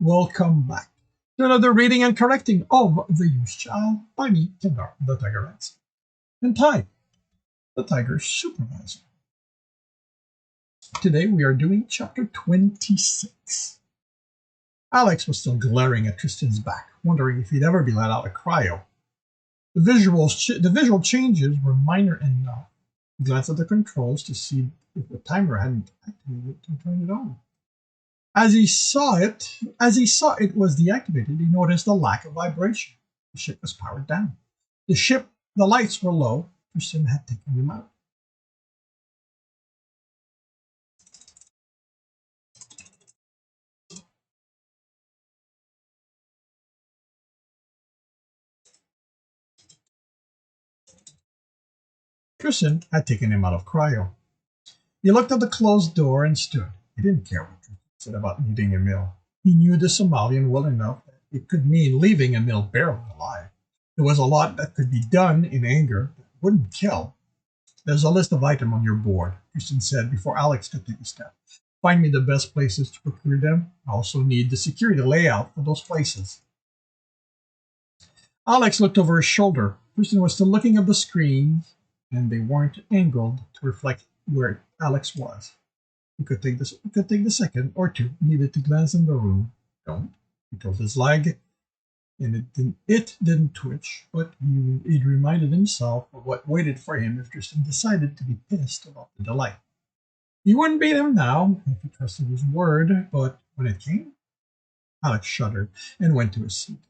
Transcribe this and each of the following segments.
Welcome back to another reading and correcting of The Used Child by me, Kendar, the Tiger Rats, and Ty, the Tiger Supervisor. Today we are doing chapter 26. Alex was still glaring at Tristan's back, wondering if he'd ever be let out of cryo. The visual changes were minor enough. He glanced at the controls to see if the timer hadn't activated to turn it on. As he saw it was deactivated, he noticed a lack of vibration. The ship was powered down. The lights were low. Tristan had taken them out. Tristan had taken him out of cryo. He looked at the closed door and stood. He didn't care what Tristan said about needing a meal. He knew the Somalian well enough that it could mean leaving a meal barely alive. There was a lot that could be done in anger that wouldn't kill. There's a list of items on your board, Tristan said before Alex could take a step. Find me the best places to procure them. I also need the security layout for those places. Alex looked over his shoulder. Tristan was still looking at the screens, and they weren't angled to reflect where Alex was. It could take the second or two needed to glance in the room. Don't. He told his leg, and it didn't twitch, but he reminded himself of what waited for him if Tristan decided to be pissed about the delay. He wouldn't beat him now if he trusted his word, but when it came, Alex shuddered and went to his seat.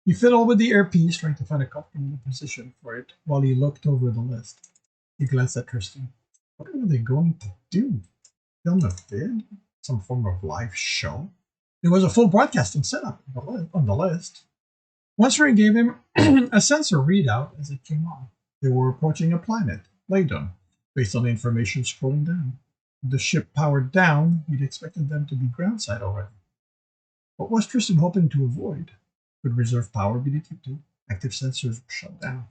He fiddled with the earpiece, trying to find a comfortable position for it while he looked over the list. He glanced at Tristan. What were they going to do? Film a vid? Some form of live show? There was a full broadcasting setup on the list. One screen gave him a sensor readout as it came on. They were approaching a planet, Laydon, based on the information scrolling down. With the ship powered down, he'd expected them to be groundside already. What was Tristan hoping to avoid? Could reserve power be detected? Active sensors were shut down.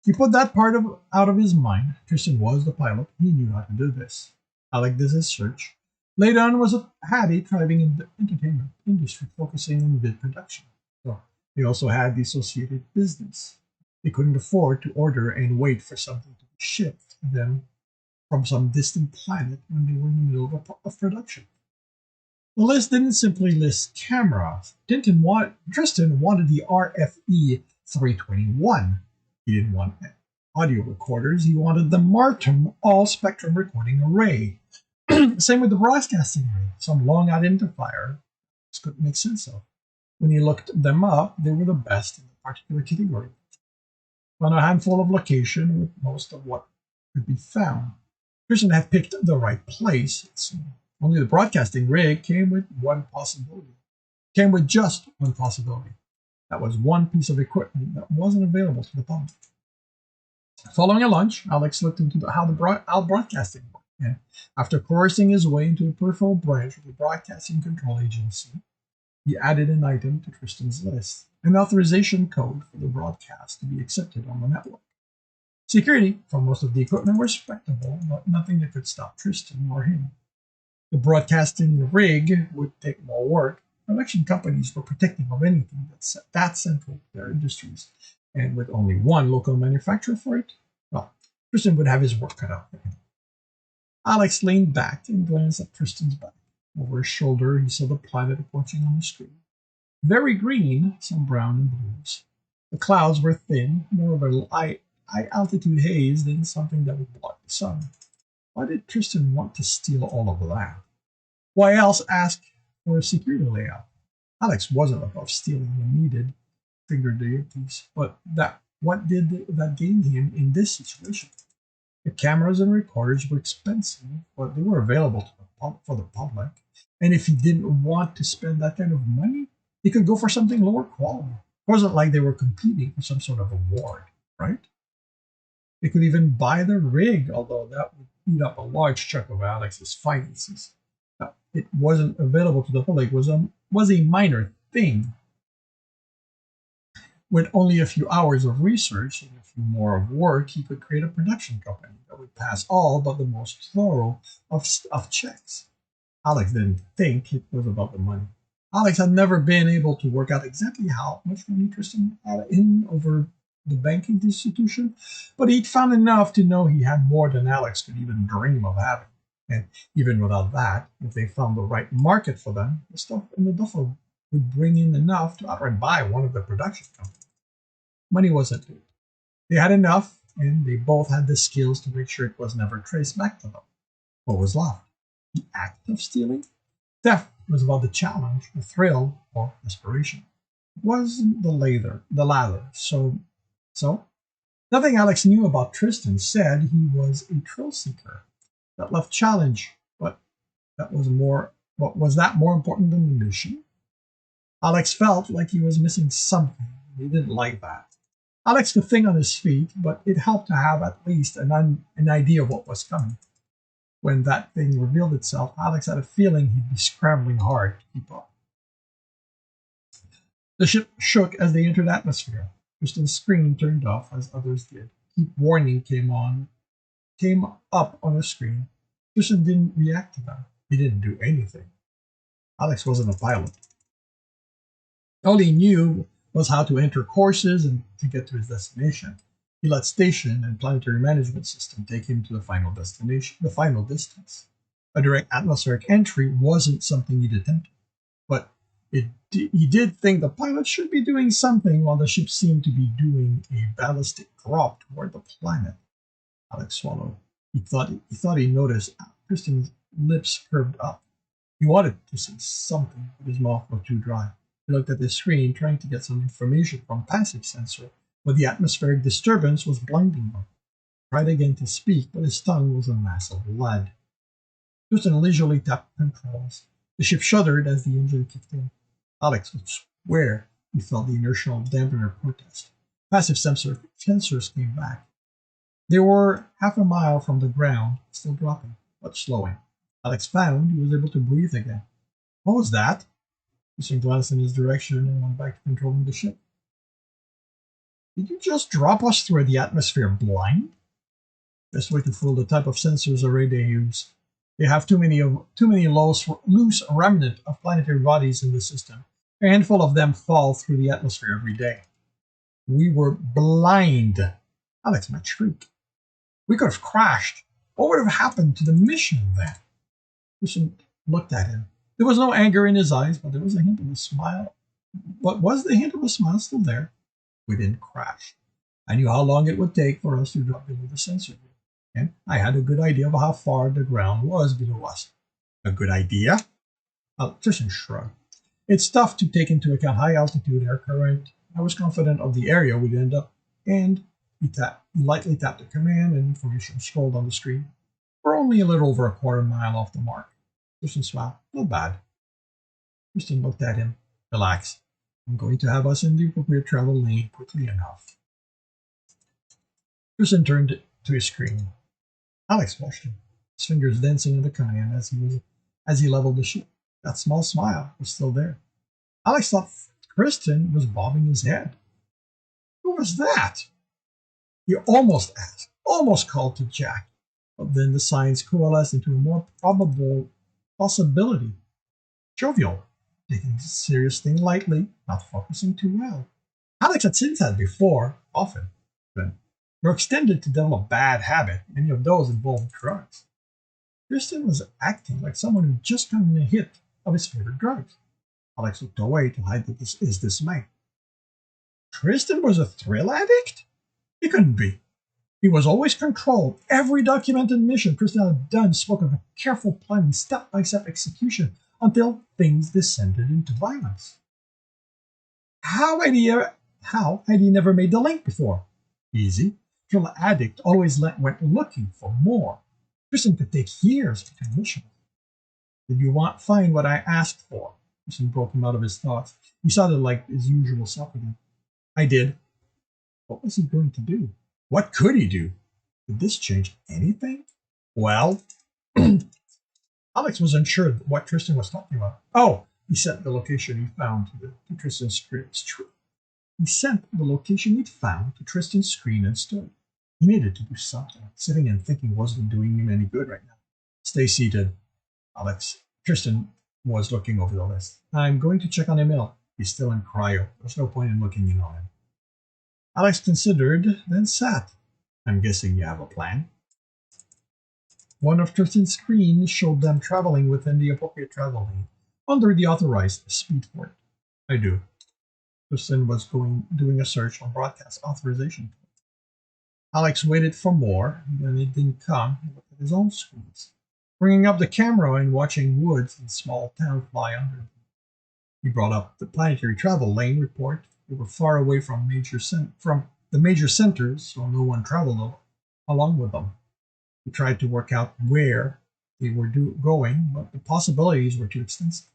He put that part out of his mind. Tristan was the pilot. He knew how to do this. Alex did his search. Laydon had a thriving entertainment industry focusing on vid production. So they also had the associated business. They couldn't afford to order and wait for something to be shipped to them from some distant planet when they were in the middle of production. The list didn't simply list cameras. Tristan wanted the RFE 321. He didn't want audio recorders. He wanted the Martin all-spectrum recording array. Same with the broadcasting array, some long identifier this couldn't make sense of. When he looked them up, they were the best in the particular category. On a handful of locations with most of what could be found. Tristan had picked the right place. Only the broadcasting rig came with just one possibility. That was one piece of equipment that wasn't available to the public. Following a lunch, Alex looked into how broadcasting worked, and after coercing his way into a peripheral branch of the Broadcasting Control Agency, he added an item to Tristan's list, an authorization code for the broadcast to be accepted on the network. Security for most of the equipment was respectable, but nothing that could stop Tristan or him. The broadcasting rig would take more work. Production companies were protective of anything that's central to their industries, and with only one local manufacturer for it, well, Tristan would have his work cut out for him. Alex leaned back and glanced at Tristan's back. Over his shoulder, he saw the planet approaching on the screen. Very green, some brown and blues. The clouds were thin, more of a high-altitude haze than something that would block the sun. Why did Tristan want to steal all of that? Why else ask for a security layout? Alex wasn't above stealing when needed, figured the earpiece, but what did that gain him in this situation? The cameras and recorders were expensive, but they were available for the public. And if he didn't want to spend that kind of money, he could go for something lower quality. It wasn't like they were competing for some sort of award, right? They could even buy the rig, although that would eat up a large chunk of Alex's finances. It wasn't available to the public was a minor thing. With only a few hours of research and a few more of work, he could create a production company that would pass all but the most thorough of checks. Alex didn't think it was about the money. Alex had never been able to work out exactly how much money Tristan had in over the banking institution, but he'd found enough to know he had more than Alex could even dream of having. And even without that, if they found the right market for them, the stuff in the duffel would bring in enough to outright buy one of the production companies. Money wasn't it. They had enough, and they both had the skills to make sure it was never traced back to them. What was left? The act of stealing? Theft was about the challenge, the thrill, or desperation. It wasn't the latter. So nothing Alex knew about Tristan said he was a thrill seeker. That left challenge, but was that more important than the mission? Alex felt like he was missing something. He didn't like that. Alex could think on his feet, but it helped to have at least an idea of what was coming. When that thing revealed itself, Alex had a feeling he'd be scrambling hard to keep up. The ship shook as they entered atmosphere. Tristan's screen turned off as others did. Keep warning came up on the screen. Tristan didn't react to them. He didn't do anything. Alex wasn't a pilot. All he knew was how to enter courses and to get to his destination. He let station and planetary management system take him to the final destination, the final distance. A direct atmospheric entry wasn't something he'd attempted, but he did think the pilot should be doing something while the ship seemed to be doing a ballistic drop toward the planet. Alex swallowed. He thought he noticed Tristan's lips curved up. He wanted to say something, but his mouth was too dry. He looked at the screen, trying to get some information from passive sensor, but the atmospheric disturbance was blinding him. He tried again to speak, but his tongue was a mass of lead. Tristan leisurely tapped controls. The ship shuddered as the engine kicked in. Alex would swear he felt the inertial dampener protest. Passive sensors came back. They were half a mile from the ground, still dropping, but slowing. Alex found he was able to breathe again. What was that? Tristan glanced in his direction and went back to controlling the ship. Did you just drop us through the atmosphere blind? Best way to fool the type of sensors array they use. They have too many loose remnant of planetary bodies in the system. A handful of them fall through the atmosphere every day. We were blind. Alex might shriek. We could have crashed. What would have happened to the mission then? Tristan looked at him. There was no anger in his eyes, but there was a hint of a smile. But was the hint of a smile still there? We didn't crash. I knew how long it would take for us to drop below the sensor grid, and I had a good idea of how far the ground was below us. A good idea? Tristan shrugged. It's tough to take into account high altitude air current. I was confident of the area we'd end up, and he lightly tapped the command, and information scrolled on the screen. We're only a little over a quarter mile off the mark. Tristan smiled. Not bad. Tristan looked at him. Relax. I'm going to have us in the appropriate travel lane quickly enough. Tristan turned to his screen. Alex watched him, his fingers dancing on the command as he leveled the ship. That small smile was still there. Alex thought Tristan was bobbing his head. Who was that? He almost asked, almost called to Jack, but then the signs coalesced into a more probable possibility. Jovial, taking this serious thing lightly, not focusing too well. Alex had seen that before, often, but were extended to develop bad habit, many of those involved drugs. Tristan was acting like someone who just gotten a hit of his favorite drugs. Alex looked away to hide his dismay. Tristan was a thrill addict? He couldn't be. He was always controlled. Every documented mission Tristan had done spoke of a careful planning, step-by-step execution until things descended into violence. How had he never made the link before? Easy. Thrill addict always went looking for more. Tristan could take years between missions. Did you find what I asked for? Tristan broke him out of his thoughts. He sounded like his usual self again. I did. What was he going to do? What could he do? Did this change anything? Well, Alex was unsure what Tristan was talking about. Oh, he sent the location he found to Tristan's screen. He sent the location he'd found to Tristan's screen and stood. He needed to do something. Sitting and thinking wasn't doing him any good right now. Stay seated. Tristan was looking over the list. I'm going to check on Emil. He's still in cryo. There's no point in looking in on him. Alex considered, then sat. I'm guessing you have a plan. One of Tristan's screens showed them traveling within the appropriate travel lane, under the authorized speed for it. I do. Tristan was doing a search on broadcast authorization. Alex waited for more, then it didn't come. He looked at his own screens, bringing up the camera and watching woods and small town fly under them. He brought up the planetary travel lane report. They were far away from the major centers, so no one traveled along with them. He tried to work out where they were going, but the possibilities were too extensive.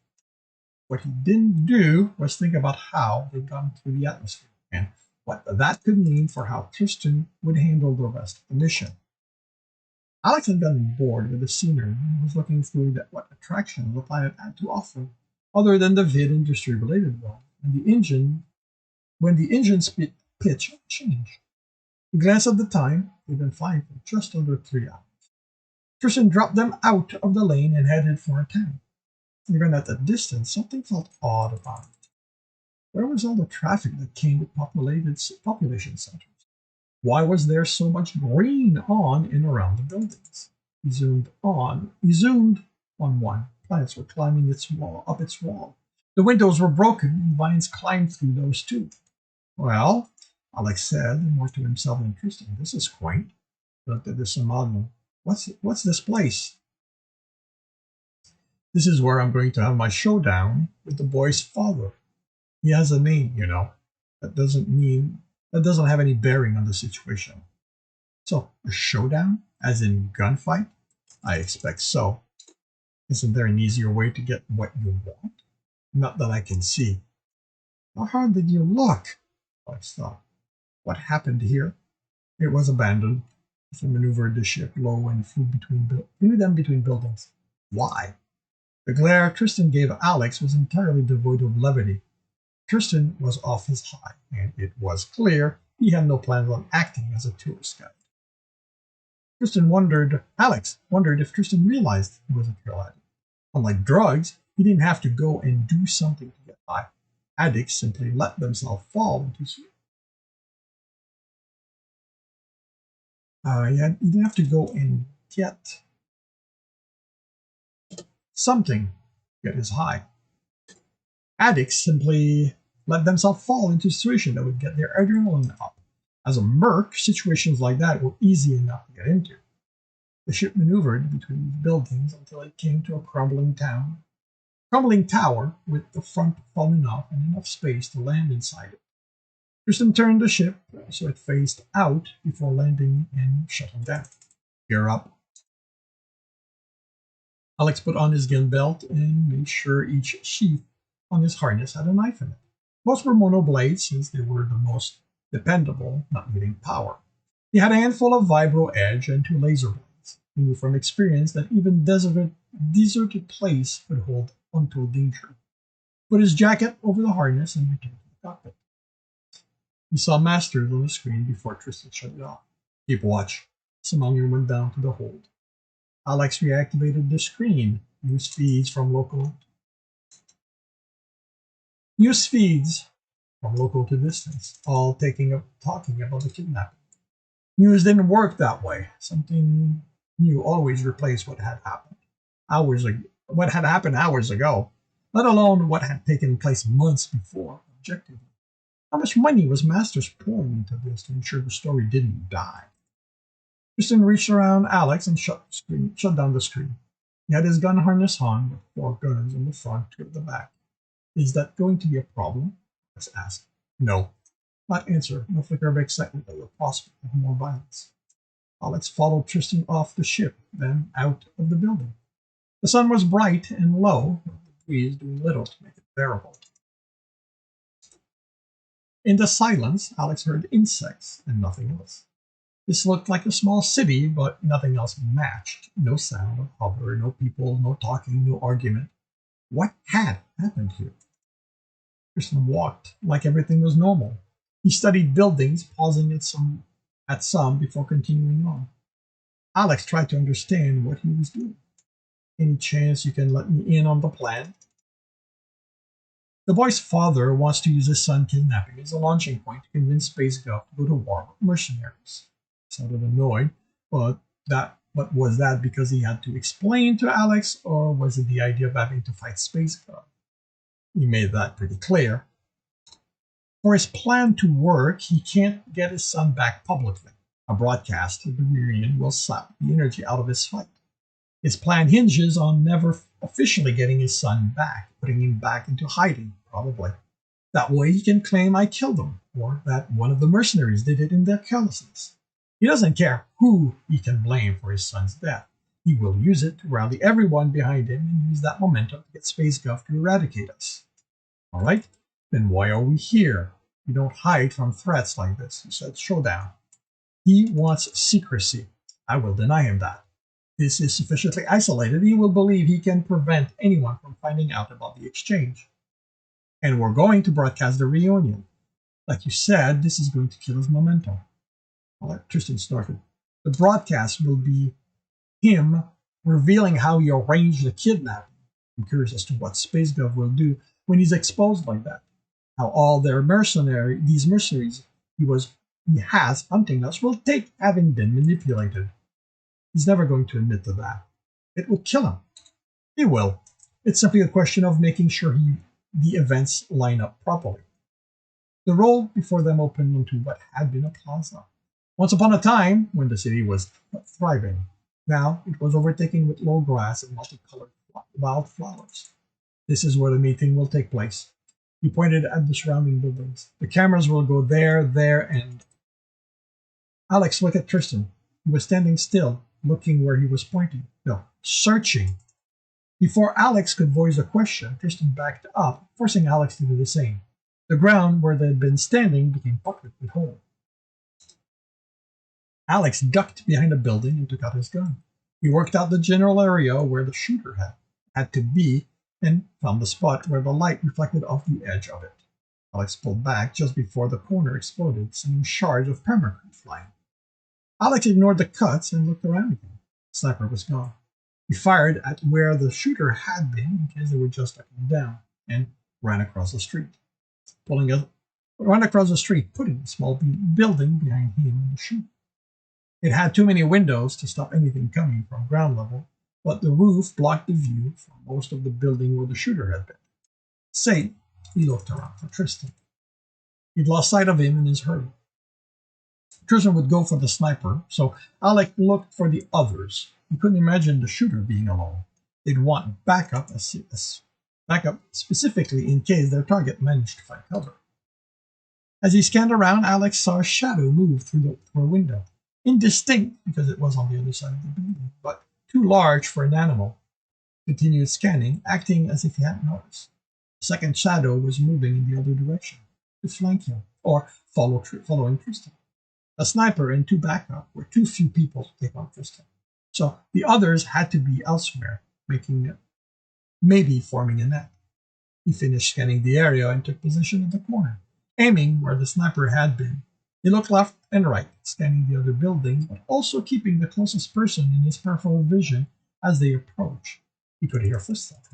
What he didn't do was think about how they'd gone through the atmosphere and what that could mean for how Tristan would handle the rest of the mission. Alex had gotten bored with the scenery and was looking through what attractions the planet had to offer, other than the vid industry related one, and when the engine's pitch changed. He glanced at the time. They'd been flying for just under 3 hours. Tristan dropped them out of the lane and headed for a town. Even at the distance, something felt odd about it. Where was all the traffic that came with population centers? Why was there so much green on and around the buildings? He zoomed on one. Plants were climbing up its wall. The windows were broken, and vines climbed through those too. Well, Alex said, more to himself than Tristan, this is quaint. He looked at the Somalian. What's this place? This is where I'm going to have my showdown with the boy's father. He has a name, you know. That doesn't have any bearing on the situation. So, a showdown? As in gunfight? I expect so. Isn't there an easier way to get what you want? Not that I can see. How hard did you look? Alex thought. What happened here? It was abandoned. He maneuvered the ship low and flew them between buildings. Why? The glare Tristan gave Alex was entirely devoid of levity. Tristan was off his high, and it was clear he had no plans on acting as a tourist guide. Alex wondered if Tristan realized he was a trail addict. Unlike drugs, he didn't have to go and do something to get high. Addicts simply let themselves fall into sleep. He didn't have to go and get something to get his high. Addicts simply let themselves fall into a situation that would get their adrenaline up. As a merc, situations like that were easy enough to get into. The ship maneuvered between buildings until it came to a crumbling tower with the front falling off and enough space to land inside it. Tristan turned the ship so it faced out before landing and shutting down. Gear up. Alex put on his gun belt and made sure each sheath on his harness had a knife in it. Most were mono blades since they were the most dependable, not needing power. He had a handful of vibro edge and 2 laser blades. He knew from experience that even deserted place could hold untold danger. Put his jacket over the harness and returned to the cockpit. He saw Masters on the screen before Tristan shut it off. Keep watch. Simonian went down to the hold. Alex reactivated the screen. News feeds from local to distance, all talking about the kidnapping. News didn't work that way. Something new always replaced what had happened hours ago, let alone what had taken place months before, objectively. How much money was Masters pouring into this to ensure the story didn't die? Tristan reached around Alex and shut down the screen. He had his gun harness on with 4 guns in the front, 2 at the back. Is that going to be a problem? Alex asked. No. Not answer. No flicker of excitement at the prospect of more violence. Alex followed Tristan off the ship, then out of the building. The sun was bright and low, with the breeze doing little to make it bearable. In the silence, Alex heard insects and nothing else. This looked like a small city, but nothing else matched. No sound of hover, no people, no talking, no argument. What had happened here? Tristan walked like everything was normal. He studied buildings, pausing at some before continuing on. Alex tried to understand what he was doing. Any chance you can let me in on the plan? The boy's father wants to use his son kidnapping as a launching point to convince Space Gov to go to war with mercenaries. Sounded annoyed, but was that because he had to explain to Alex, or was it the idea of having to fight Space Gov? He made that pretty clear. For his plan to work, he can't get his son back publicly. A broadcast of the reunion will sap the energy out of his fight. His plan hinges on never officially getting his son back, putting him back into hiding, probably. That way he can claim I killed him, or that one of the mercenaries did it in their carelessness. He doesn't care who he can blame for his son's death. He will use it to rally everyone behind him and use that momentum to get Space Gov to eradicate us. All right? Then why are we here? We don't hide from threats like this. He said showdown. He wants secrecy. I will deny him that. This is sufficiently isolated, he will believe he can prevent anyone from finding out about the exchange. And we're going to broadcast the reunion. Like you said, this is going to kill his momentum. Tristan snorted. The broadcast will be him revealing how he arranged the kidnapping. I'm curious as to what Space Gov will do when he's exposed like that. How all these mercenaries he has hunting us will take having been manipulated. He's never going to admit to that. It will kill him. He will. It's simply a question of making sure the events line up properly. The road before them opened into what had been a plaza. Once upon a time, when the city was thriving, now it was overtaken with low grass and multicolored wildflowers. This is where the meeting will take place. He pointed at the surrounding buildings. The cameras will go there, and... Alex looked at Tristan. He was standing still, looking where he was pointing. No, searching. Before Alex could voice a question, Tristan backed up, forcing Alex to do the same. The ground where they had been standing became puckered with holes. Alex ducked behind a building and took out his gun. He worked out the general area where the shooter had to be and found the spot where the light reflected off the edge of it. Alex pulled back just before the corner exploded, sending shards of permacrete flying. Alex ignored the cuts and looked around again. The sniper was gone. He fired at where the shooter had been in case they were just looking down, and ran across the street. Putting a small building behind him and the shooter. It had too many windows to stop anything coming from ground level, but the roof blocked the view from most of the building where the shooter had been. Safe, he looked around for Tristan. He'd lost sight of him in his hurry. Tristan would go for the sniper, so Alec looked for the others. He couldn't imagine the shooter being alone. They'd want backup specifically in case their target managed to find cover. As he scanned around, Alex saw a shadow move through a window. Indistinct because it was on the other side of the building, but too large for an animal. Continued scanning, acting as if he hadn't noticed. The second shadow was moving in the other direction, to flank him, or following Tristan. A sniper and two backup were too few people to take on Tristan. So the others had to be elsewhere, maybe forming a net. He finished scanning the area and took position at the corner, aiming where the sniper had been. He looked left and right, scanning the other buildings, but also keeping the closest person in his peripheral vision as they approached. He could hear footsteps.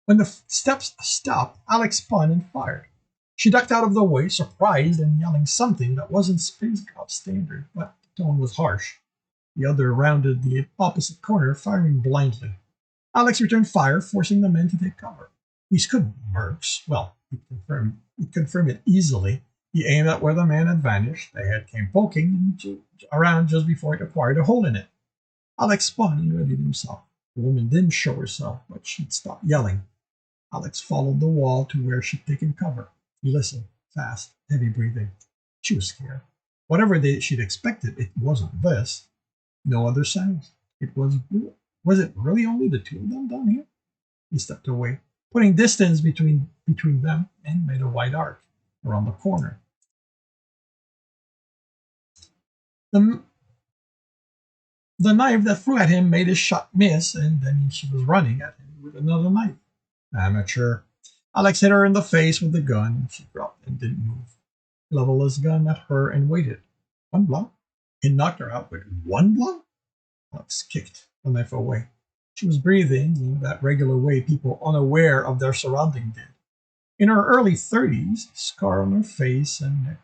When the steps stopped, Alex spun and fired. She ducked out of the way, surprised and yelling something that wasn't Space Gov standard, but the tone was harsh. The other rounded the opposite corner, firing blindly. Alex returned fire, forcing the men to take cover. These couldn't be mercs. Well, he confirmed it easily. He aimed at where the man had vanished. The head came poking around just before it acquired a hole in it. Alex spun and readied himself. The woman didn't show herself, but she'd stopped yelling. Alex followed the wall to where she'd taken cover. He listened, fast, heavy breathing. She was scared. Whatever she'd expected, it wasn't this. No other sounds. Was it really only the two of them down here? He stepped away, putting distance between them, and made a wide arc around the corner. The knife that flew at him made his shot miss, and then she was running at him with another knife. Amateur. Alex hit her in the face with the gun. She dropped and didn't move. He leveled his gun at her and waited. One blow? He knocked her out with one blow? Alex kicked. the knife away. She was breathing in that regular way people unaware of their surroundings did. In her early 30s, scar on her face and neck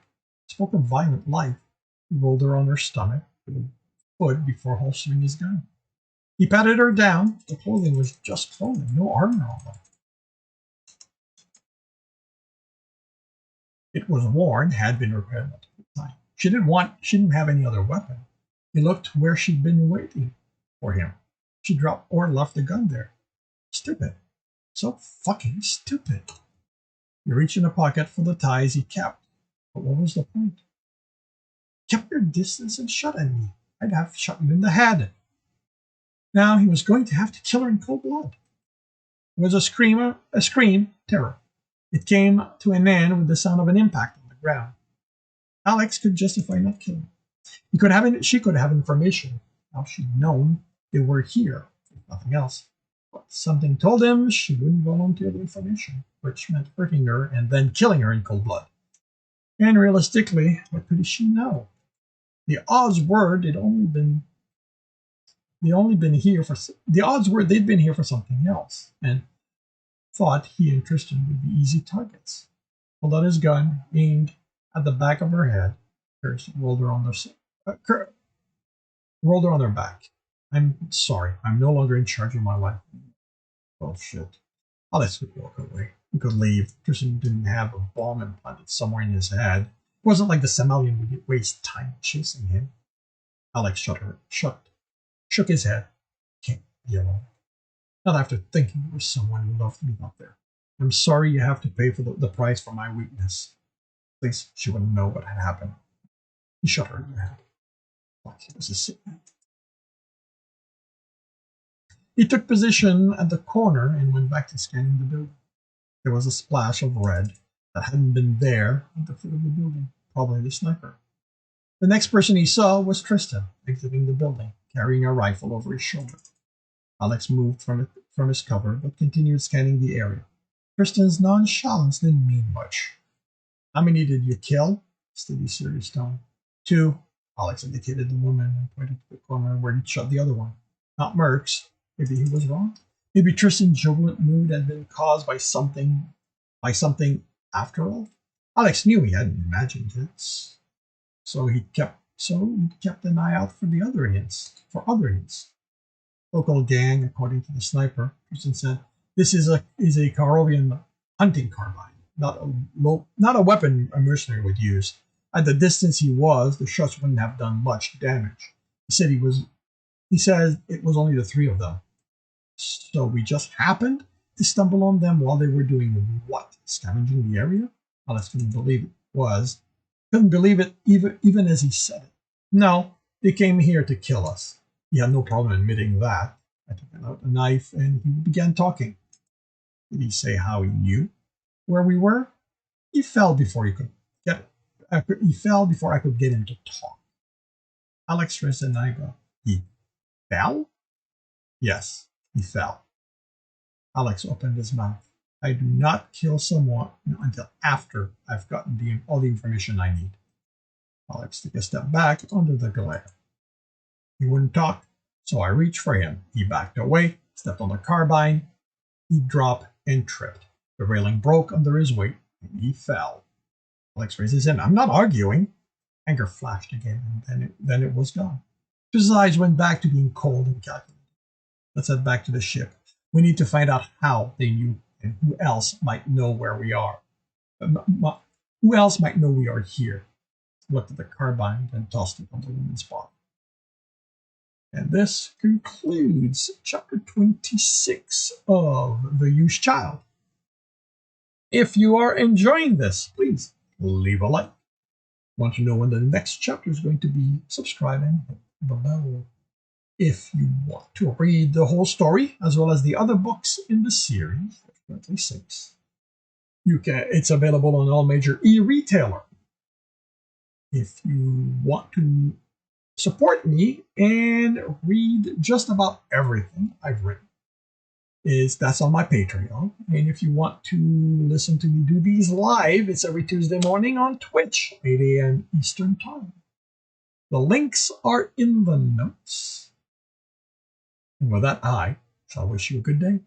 spoke of violent life. He rolled her on her stomach with a foot before holstering his gun. He patted her down. The clothing was just clothing, no armor on them. It was worn, had been repaired multiple times. She didn't have any other weapon. He looked where she'd been waiting for him. She dropped or left the gun there. Stupid. So fucking stupid. He reached in a pocket for the ties he kept. But what was the point? Kept your distance and shot at me. I'd have shot you in the head. Now he was going to have to kill her in cold blood. It was a scream, terror. It came to an end with the sound of an impact on the ground. Alex could justify not killing. She could have information. Now she'd known they were here, if nothing else. But something told him she wouldn't volunteer the information, which meant hurting her and then killing her in cold blood. And realistically, what could she know? The odds were they'd been here for something else, and thought he and Tristan would be easy targets. Pulled out his gun, aimed at the back of her head, rolled her on her back. I'm sorry. I'm no longer in charge of my life. Bullshit. Alex could walk away. He could leave. Tristan didn't have a bomb implanted somewhere in his head. It wasn't like the Somalian would waste time chasing him. Alex shook his head. Can't be alone. Not after thinking there was someone who loved me out there. I'm sorry you have to pay for the price for my weakness. At least she wouldn't know what had happened. He shot her in the head. Like he was a sick man. He took position at the corner and went back to scanning the building. There was a splash of red that hadn't been there at the foot of the building, probably the sniper. The next person he saw was Tristan, exiting the building, carrying a rifle over his shoulder. Alex moved from his cover, but continued scanning the area. Tristan's nonchalance didn't mean much. How many did you kill? Steady, serious tone. 2. Alex indicated the woman and pointed to the corner where he'd shot the other one. Not Merck's. Maybe he was wrong. Maybe Tristan's jubilant mood had been caused by something after all. Alex knew he hadn't imagined it. So he kept an eye out for other hints. Local gang, according to the sniper, Tristan said, this is a Karovian hunting carbine, not a weapon a mercenary would use. At the distance he was, the shots wouldn't have done much damage. He said it was only the 3 of them. So we just happened to stumble on them while they were doing what? Scavenging the area? Alex couldn't believe it even as he said it. No, they came here to kill us. He had no problem admitting that. I took out a knife and he began talking. Did he say how he knew where we were? He fell before I could get him to talk. Alex raised an eyebrow. He fell? Yes, he fell. Alex opened his mouth. I do not kill someone until after I've gotten all the information I need. Alex took a step back under the glare. He wouldn't talk, so I reached for him. He backed away, stepped on the carbine. He dropped and tripped. The railing broke under his weight, and he fell. Alex raised his hand. I'm not arguing. Anger flashed again, and then it was gone. His eyes went back to being cold and calculated. Let's head back to the ship. We need to find out how they knew and who else might know where we are. Who else might know we are here? Looked at the carbine and tossed it on the woman's body. And this concludes chapter 26 of The Used Child. If you are enjoying this, please leave a like. Want to know when the next chapter is going to be? Subscribe and hit the bell. If you want to read the whole story, as well as the other books in the series, there's currently 6, it's available on all major e-retailer. If you want to support me and read just about everything I've written, that's on my Patreon. And if you want to listen to me do these live, it's every Tuesday morning on Twitch, 8 a.m. Eastern Time. The links are in the notes. And with that, I shall wish you a good day.